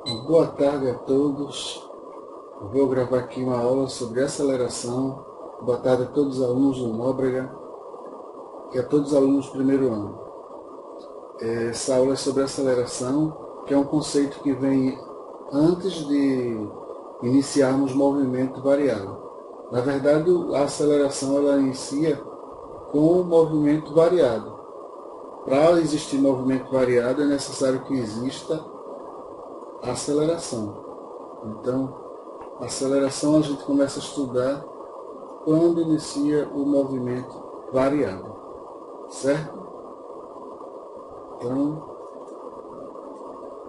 Boa tarde a todos. Eu vou gravar aqui uma aula sobre aceleração. Boa tarde a todos os alunos do Nóbrega e a todos os alunos do primeiro ano. Essa aula é sobre aceleração, que é um conceito que vem antes de iniciarmos movimento variado. Na verdade, a aceleração ela inicia com o movimento variado. Para existir movimento variado, é necessário que exista aceleração. Então, a aceleração a gente começa a estudar quando inicia o movimento variado, certo? Então,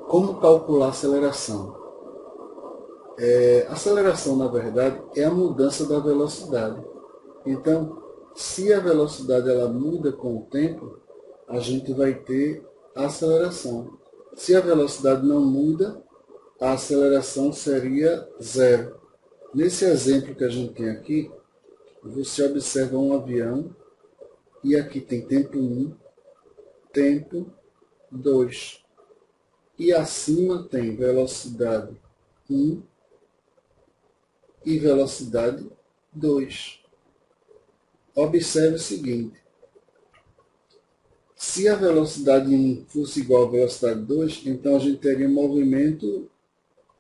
como calcular a aceleração? A aceleração, na verdade, é a mudança da velocidade. Então, se a velocidade ela muda com o tempo, a gente vai ter aceleração. Se a velocidade não muda, a aceleração seria zero. Nesse exemplo que a gente tem aqui, você observa um avião e aqui tem tempo 1, tempo 2. E acima tem velocidade 1 e velocidade 2. Observe o seguinte: se a velocidade 1 fosse igual à velocidade 2, então a gente teria um movimento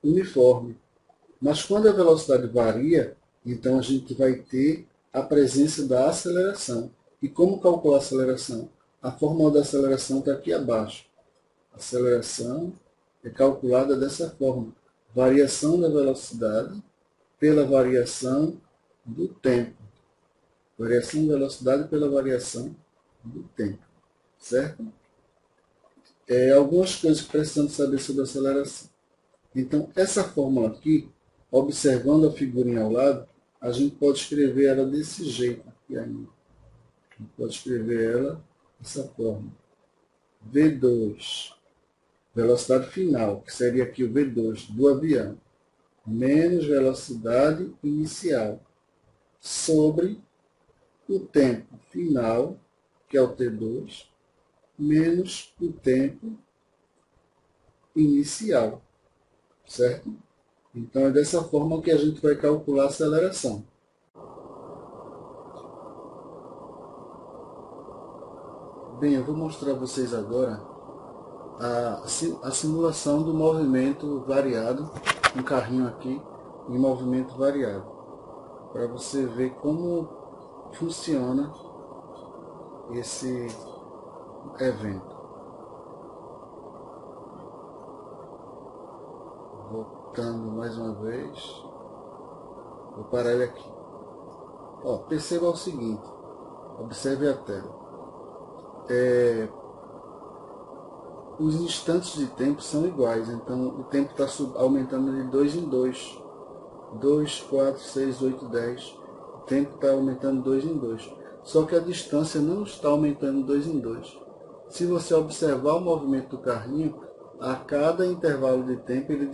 uniforme. Mas quando a velocidade varia, então a gente vai ter a presença da aceleração. E como calcular a aceleração? A fórmula da aceleração está aqui abaixo. A aceleração é calculada dessa forma: variação da velocidade pela variação do tempo. Variação da velocidade pela variação do tempo. Certo? Algumas coisas que precisamos saber sobre a aceleração. Então, essa fórmula aqui, observando a figurinha ao lado, a gente pode escrever ela desse jeito aqui ainda. A gente pode escrever ela dessa forma. V2, velocidade final, que seria aqui o V2 do avião, menos velocidade inicial, sobre o tempo final, que é o T2, menos o tempo inicial. Certo? Então é dessa forma que a gente vai calcular a aceleração. Bem, eu vou mostrar a vocês agora a simulação do movimento variado, um carrinho aqui em movimento variado, para você ver como funciona esse evento. Voltando mais uma vez, vou parar ele aqui. Perceba o seguinte, observe a tela. Os instantes de tempo são iguais, então o tempo está aumentando de 2 em 2. 2, 4, 6, 8, 10. O tempo está aumentando 2 em 2. Só que a distância não está aumentando 2 em 2. Se você observar o movimento do carrinho, a cada intervalo de tempo ele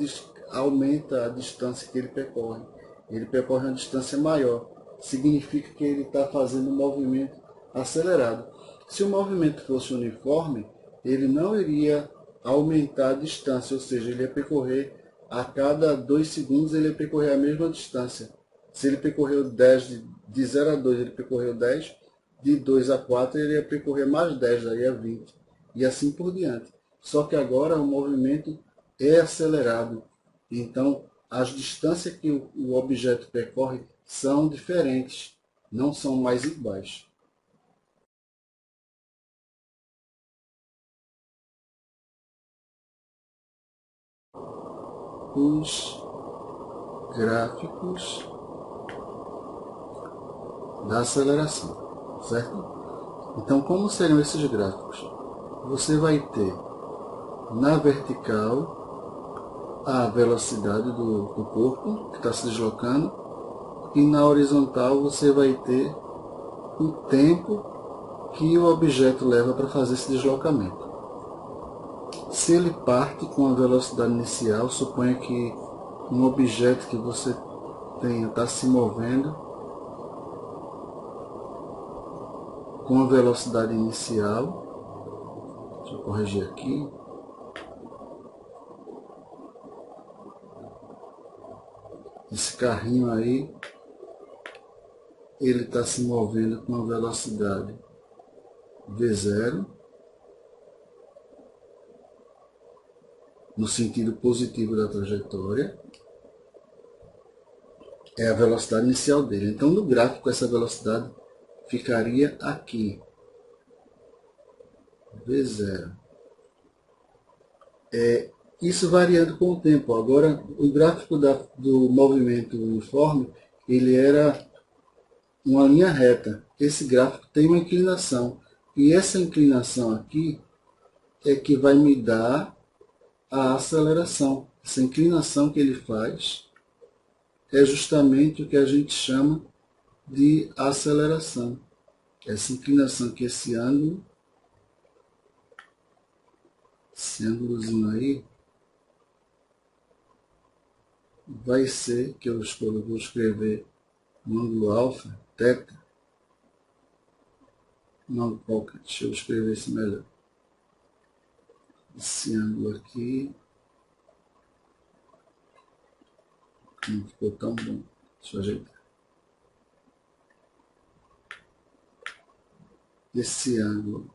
aumenta a distância que ele percorre. Ele percorre uma distância maior. Significa que ele está fazendo um movimento acelerado. Se o movimento fosse uniforme, ele não iria aumentar a distância, ou seja, ele ia percorrer a cada 2 segundos, ele ia percorrer a mesma distância. Se ele percorreu 10, de 0 a 2, ele percorreu 10, de 2 a 4, ele ia percorrer mais 10, daí a 20, e assim por diante. Só que agora o movimento é acelerado, então as distâncias que o objeto percorre são diferentes, não são mais iguais. Os gráficos da aceleração, certo? Então, como seriam esses gráficos? Você vai ter na vertical a velocidade do corpo que está se deslocando e na horizontal você vai ter o tempo que o objeto leva para fazer esse deslocamento. Se ele parte com a velocidade inicial, suponha que um objeto que você tenha está se movendo com a velocidade inicial. Deixa eu corrigir aqui. Esse carrinho aí, ele está se movendo com a velocidade V0, no sentido positivo da trajetória, é a velocidade inicial dele. Então, no gráfico, essa velocidade ficaria aqui, V0. Isso variando com o tempo. Agora, o gráfico do movimento uniforme, ele era uma linha reta. Esse gráfico tem uma inclinação. E essa inclinação aqui é que vai me dar a aceleração. Essa inclinação que ele faz é justamente o que a gente chama de aceleração. Essa inclinação que esse ângulozinho aí, vai ser, que eu vou escrever no ângulo alfa, θ. Não, deixa eu escrever isso melhor. Esse ângulo aqui não ficou tão bom. Deixa eu ajeitar. Esse ângulo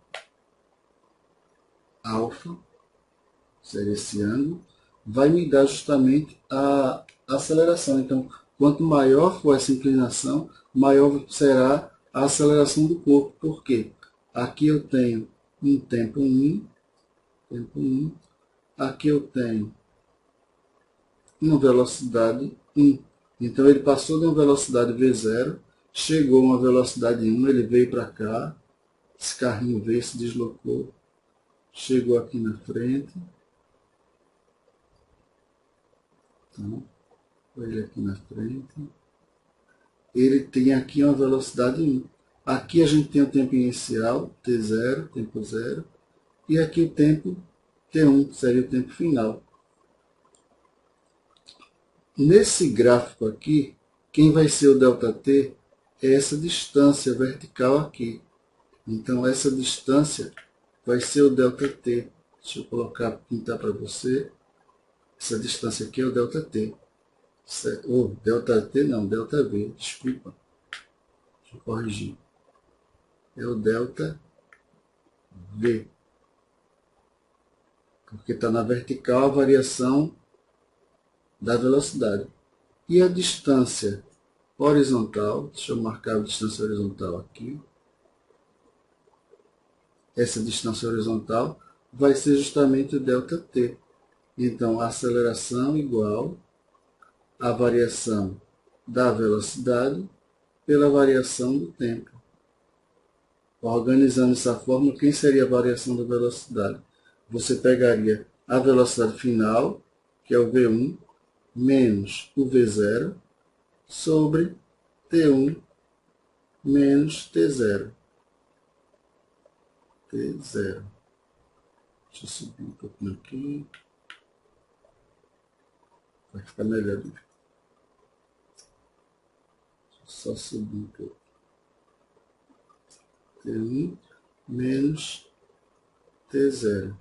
alfa, seria esse ângulo, vai me dar justamente a aceleração. Então, quanto maior for essa inclinação, maior será a aceleração do corpo. Por quê? Aqui eu tenho um tempo 1, aqui eu tenho uma velocidade 1. Então, ele passou de uma velocidade V0, chegou a uma velocidade 1, ele veio para cá, esse carrinho veio, se deslocou, chegou aqui na frente. Então, ele aqui na frente. Ele tem aqui uma velocidade 1. Aqui a gente tem o tempo inicial, T0, tempo 0. E aqui o tempo T1, seria o tempo final. Nesse gráfico aqui, quem vai ser o ΔT é essa distância vertical aqui. Então, essa distância vai ser o ΔT. Deixa eu pintar para você. Essa distância aqui é o ΔT. ΔT não, ΔV, desculpa. Deixa eu corrigir. É o ΔV. Porque está na vertical a variação da velocidade. E a distância horizontal, deixa eu marcar a distância horizontal aqui. Essa distância horizontal vai ser justamente o ΔT. Então, a aceleração igual a variação da velocidade pela variação do tempo. Organizando essa fórmula, quem seria a variação da velocidade? Você pegaria a velocidade final, que é o V1, menos o V0, sobre T1 menos T0. T0. Deixa eu subir um pouquinho aqui. Vai ficar melhor. Só subir um pouco. T1 menos T0,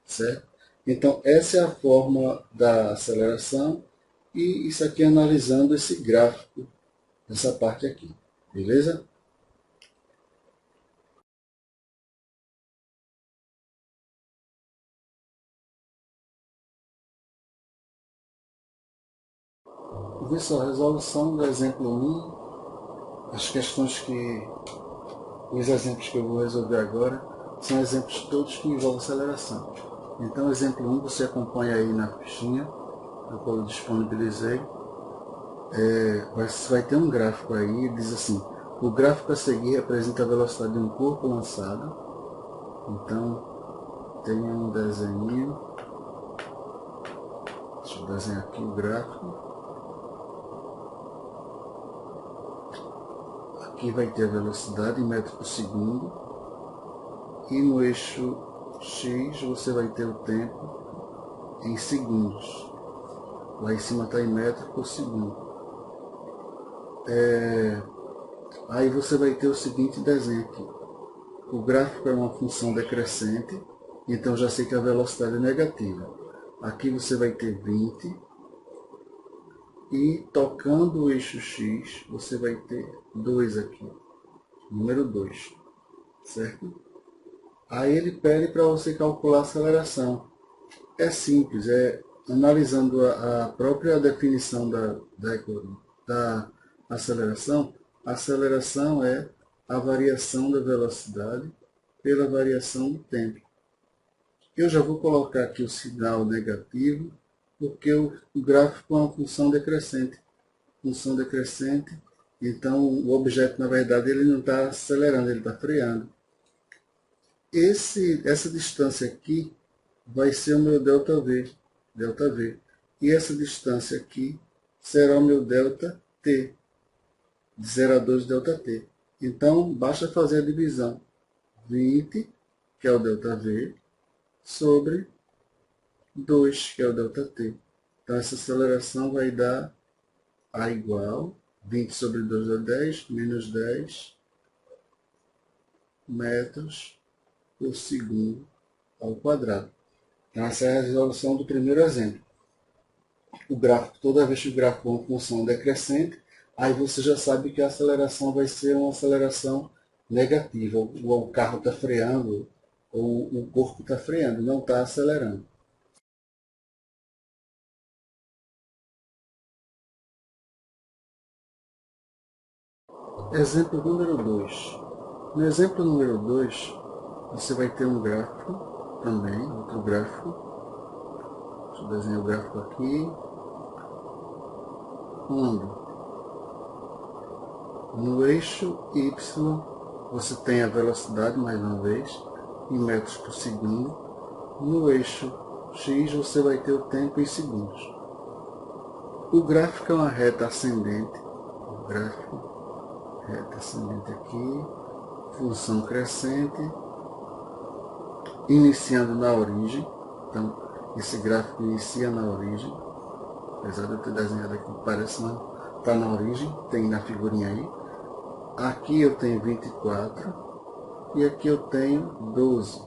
certo? Então, essa é a forma da aceleração e isso aqui analisando esse gráfico, essa parte aqui, beleza? Vê só, resolução do exemplo 1, as questões os exemplos que eu vou resolver agora são exemplos todos que envolvem aceleração. Então, exemplo 1 você acompanha aí na fichinha, a qual eu disponibilizei. Vai ter um gráfico aí, diz assim, o gráfico a seguir representa a velocidade de um corpo lançado. Então, tem um desenho. Deixa eu desenhar aqui o gráfico. Aqui vai ter a velocidade em metros por segundo. E no eixo X você vai ter o tempo em segundos. Lá em cima está em metros por segundo. Aí você vai ter o seguinte desenho aqui. O gráfico é uma função decrescente, então já sei que a velocidade é negativa. Aqui você vai ter 20, e tocando o eixo X, você vai ter 2 aqui, número 2, certo? Aí ele pede para você calcular a aceleração. É simples, analisando a própria definição da aceleração. A aceleração é a variação da velocidade pela variação do tempo. Eu já vou colocar aqui o sinal negativo, porque o gráfico é uma função decrescente. Função decrescente, então o objeto, na verdade, ele não está acelerando, ele está freando. Essa distância aqui vai ser o meu ΔV. E essa distância aqui será o meu ΔT, de 0 a 2 ΔT. Então, basta fazer a divisão. 20, que é o ΔV, sobre 2, que é o ΔT. Então, essa aceleração vai dar A igual 20 sobre 2 dá 10, menos 10 metros por segundo ao quadrado. Então, essa é a resolução do primeiro exemplo. O gráfico, toda vez que o gráfico é uma função decrescente, aí você já sabe que a aceleração vai ser uma aceleração negativa. Ou o carro está freando, ou o corpo está freando, não está acelerando. Exemplo número 2. No exemplo número 2, você vai ter um gráfico também, outro gráfico. Deixa eu desenhar o gráfico aqui. Onde no eixo Y você tem a velocidade, mais uma vez, em metros por segundo. No eixo X você vai ter o tempo em segundos. O gráfico é uma reta ascendente. O gráfico, reta ascendente aqui, função crescente, iniciando na origem. Então, esse gráfico inicia na origem. Apesar de eu ter desenhado aqui, parece não está na origem, tem na figurinha aí. Aqui eu tenho 24 e aqui eu tenho 12.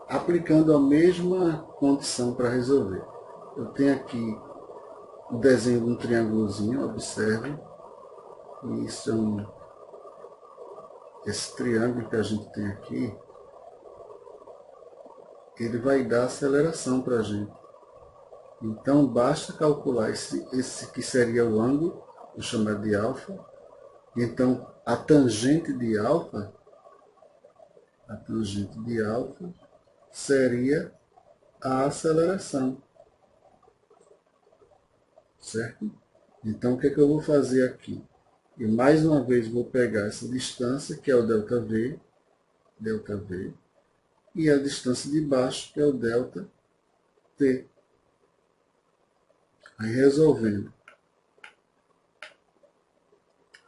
Aplicando a mesma condição para resolver. Eu tenho aqui o desenho de um triângulozinho, observe. Isso esse triângulo que a gente tem aqui, ele vai dar aceleração para a gente. Então, basta calcular esse que seria o ângulo, vou chamar de alfa. Então, a tangente de alfa seria a aceleração. Certo? Então, o que é que eu vou fazer aqui? Eu, mais uma vez, vou pegar essa distância, que é o ΔV, e a distância de baixo, que é o ΔT. Aí, resolvendo,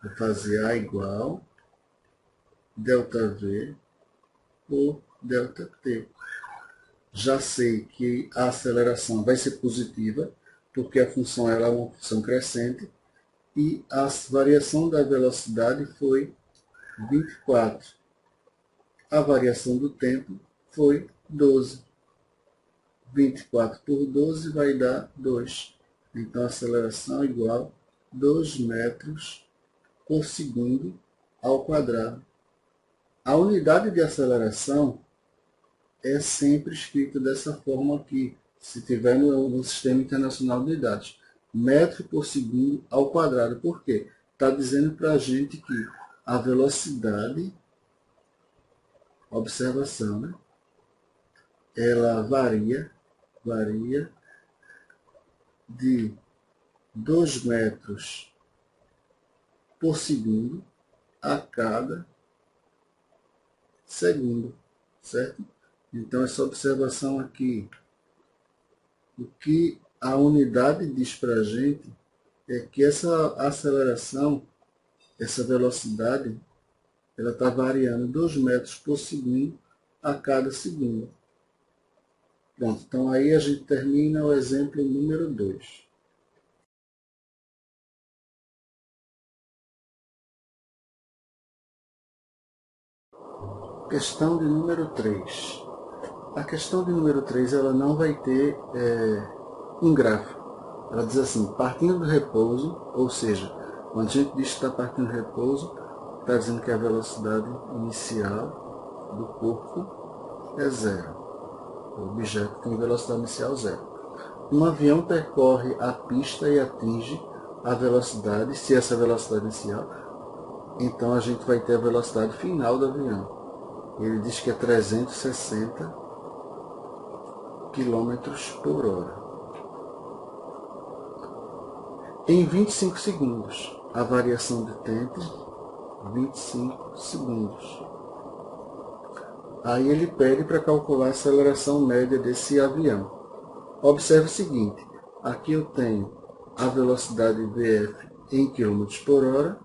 vou fazer A igual ΔV por ΔT. Já sei que a aceleração vai ser positiva, porque a função ela é uma função crescente, e a variação da velocidade foi 24. A variação do tempo foi 12. 24 por 12 vai dar 2. Então, a aceleração é igual a 2 metros por segundo ao quadrado. A unidade de aceleração é sempre escrita dessa forma aqui, se tiver no Sistema Internacional de Unidades. Metro por segundo ao quadrado. Por quê? Está dizendo para a gente que a velocidade, observação, né? Ela varia de 2 metros por segundo a cada segundo, certo? Então, essa observação aqui, o que a unidade diz para a gente é que essa aceleração, essa velocidade, ela está variando 2 metros por segundo a cada segundo. Pronto, então aí a gente termina o exemplo número 2. Questão de número 3. A questão de número 3 ela não vai ter um gráfico. Ela diz assim, partindo do repouso, ou seja, quando a gente diz que está partindo do repouso, está dizendo que a velocidade inicial do corpo é zero. O objeto tem velocidade inicial zero. Um avião percorre a pista e atinge a velocidade, se essa é a velocidade inicial, então a gente vai ter a velocidade final do avião. Ele diz que é 360 km por hora. Em 25 segundos, a variação de tempo, 25 segundos. Aí ele pede para calcular a aceleração média desse avião. Observe o seguinte, aqui eu tenho a velocidade VF em km por hora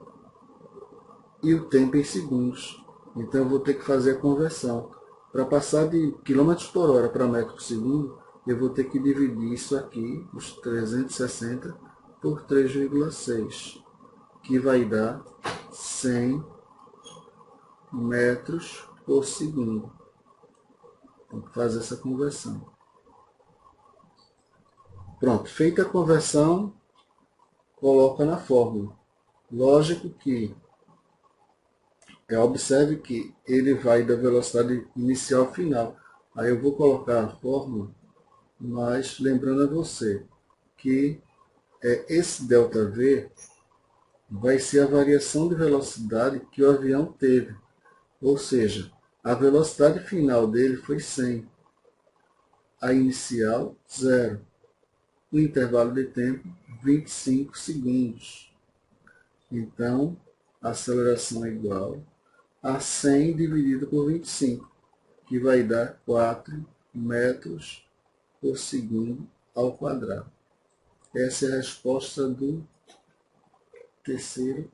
e o tempo em segundos. Então eu vou ter que fazer a conversão. Para passar de km por hora para metro por segundo, eu vou ter que dividir isso aqui, os 360, por 3,6, que vai dar 100 metros por segundo. Tem que fazer essa conversão. Pronto, feita a conversão, coloca na fórmula. Lógico que, observe que ele vai da velocidade inicial ao final. Aí eu vou colocar a fórmula, mas lembrando a você que esse ΔV vai ser a variação de velocidade que o avião teve. Ou seja, a velocidade final dele foi 100. A inicial, 0. O intervalo de tempo, 25 segundos. Então, a aceleração é igual a 100 dividido por 25, que vai dar 4 metros por segundo ao quadrado. Essa é a resposta do terceiro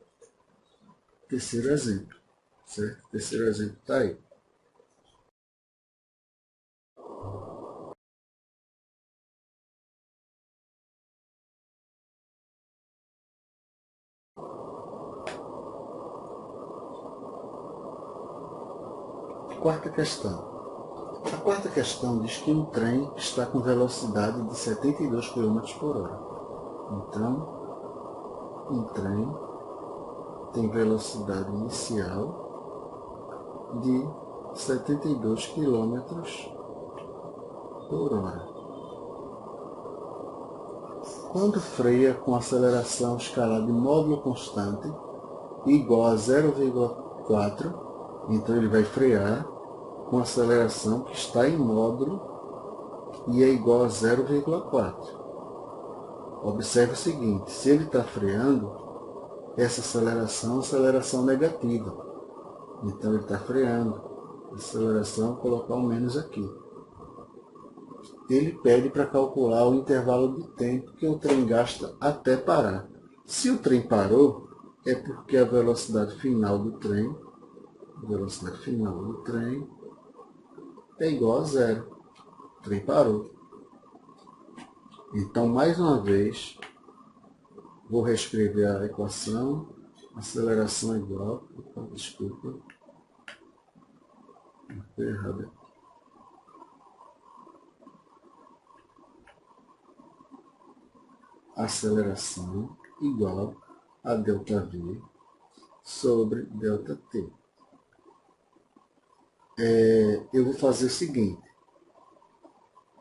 exemplo. Certo? O terceiro exemplo está aí. Quarta questão. A quarta questão diz que um trem está com velocidade de 72 km por hora. Então, um trem tem velocidade inicial de 72 km por hora. Quando freia com aceleração escalada de módulo constante igual a 0,4, então ele vai frear com aceleração que está em módulo e é igual a 0,4. Observe o seguinte, se ele está freando, essa aceleração é uma aceleração negativa. Então ele está freando. Aceleração, vou colocar um menos aqui. Ele pede para calcular o intervalo de tempo que o trem gasta até parar. Se o trem parou, é porque a velocidade final do trem é igual a zero. O trem parou. Então, mais uma vez, vou reescrever a equação. Aceleração igual. Desculpa. Foi errado. Aceleração igual a ΔV sobre ΔT. Eu vou fazer o seguinte.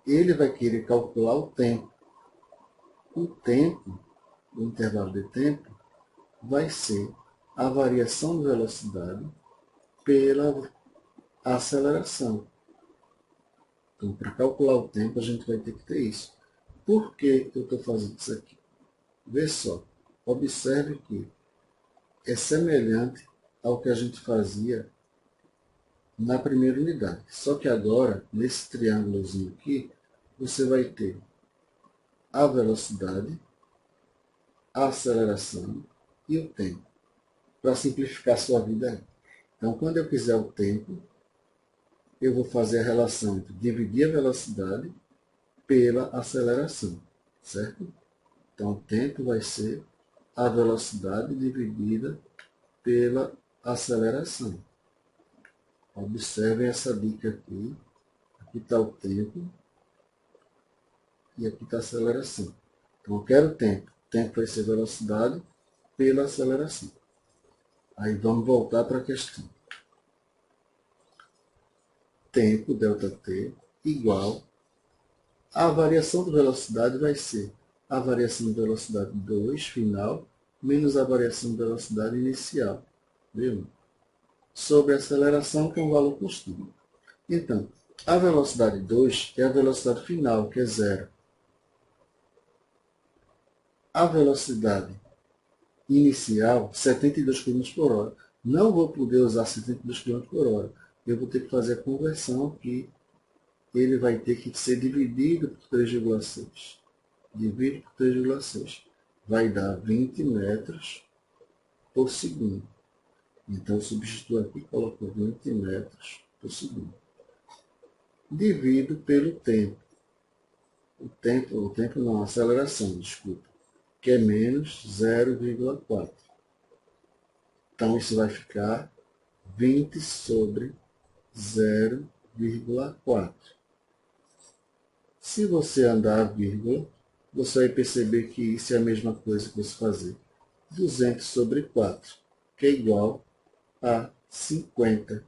Ele vai querer calcular o tempo. O tempo, o intervalo de tempo, vai ser a variação de velocidade pela aceleração. Então, para calcular o tempo, a gente vai ter que ter isso. Por que eu estou fazendo isso aqui? Vê só, observe que é semelhante ao que a gente fazia na primeira unidade. Só que agora, nesse triângulozinho aqui, você vai ter a velocidade, a aceleração e o tempo. Para simplificar a sua vida aí. Então, quando eu quiser o tempo, eu vou fazer a relação entre dividir a velocidade pela aceleração, certo? Então, o tempo vai ser a velocidade dividida pela aceleração. Observem essa dica aqui. Aqui está o tempo e aqui está a aceleração. Então, eu quero tempo. Tempo vai ser velocidade pela aceleração. Aí vamos voltar para a questão. Tempo, ΔT, igual a variação de velocidade vai ser a variação de velocidade 2, final, menos a variação de velocidade inicial, V1, sobre a aceleração, que é um valor constante. Então, a velocidade 2 é a velocidade final, que é zero. A velocidade inicial, 72 km por hora. Não vou poder usar 72 km por hora. Eu vou ter que fazer a conversão aqui. Ele vai ter que ser dividido por 3,6. Divide por 3,6. Vai dar 20 metros por segundo. Então, eu substituo aqui e coloco 20 metros por segundo. Divido pelo tempo. O tempo não, a aceleração, desculpa, que é menos 0,4. Então, isso vai ficar 20 sobre 0,4. Se você andar a vírgula, você vai perceber que isso é a mesma coisa que você fazer 200 sobre 4, que é igual a 50.